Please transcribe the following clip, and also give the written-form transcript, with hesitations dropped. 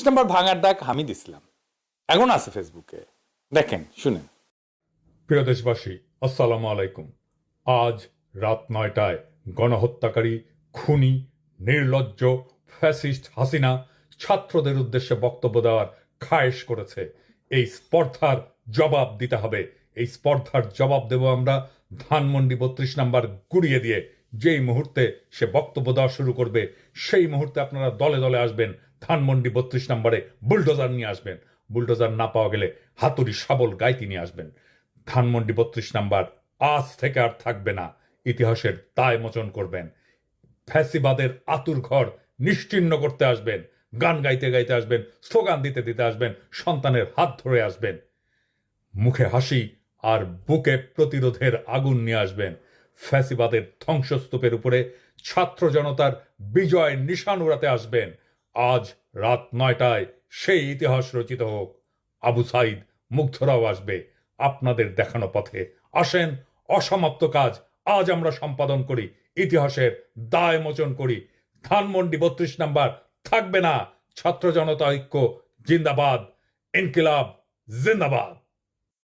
নম্বর ভাঙার ডাক হামিদ ইসলাম এখন আছে ফেসবুকে, দেখেন শুনেন। প্রিয় দেশবাসী, আসসালামু আলাইকুম। আজ রাত 9টায় গণহত্যাকারী, খুনি, নির্লজ্জ ফ্যাসিস্ট হাসিনা ছাত্রদের উদ্দেশ্যে বক্তব্য দেওয়ার খায়েশ করেছে। এই স্পর্ধার জবাব দিতে হবে। এই স্পর্ধার জবাব দেব আমরা ধানমন্ডি 32 নাম্বার গুড়িয়ে দিয়ে। যেই মুহূর্তে সে বক্তব্য দেওয়া শুরু করবে সেই মুহূর্তে আপনারা দলে দলে আসবেন, ধানমন্ডি 32 নাম্বারে বুলডোজার নিয়ে আসবেন। বুলডোজার না পাওয়া গেলে হাতুড়ি শাবল গাইতি নিয়ে আসবেন। ধানমন্ডি 32 নাম্বার আজ থেকে আর থাকবে না। ইতিহাসের দায় মোচন করবেন। ফ্যাসিবাদের আতুর ঘর নিশ্চিহ্ন করতে আসবেন। গান গাইতে গাইতে আসবেন, স্লোগান দিতে দিতে আসবেন, সন্তানের হাত ধরে আসবেন। মুখে হাসি আর বুকে প্রতিরোধের আগুন নিয়ে আসবেন। ফ্যাসিবাদের ধ্বংসস্তূপের উপরে ছাত্র জনতার বিজয় নিশান উড়াতে আসবেন। আজ রাত 9টায় সেই ইতিহাস রচিত হোক। আবু সাইদ, মুগ্ধরাও আসবে আপনাদের দেখানো পথে। আসেন, অসমাপ্ত কাজ আজ আমরা সম্পাদন করি, ইতিহাসের দায় মোচন করি। ধানমন্ডি 32 নাম্বার থাকবে না। ছাত্র জনতা ঐক্য জিন্দাবাদ, ইনকিলাব জিন্দাবাদ।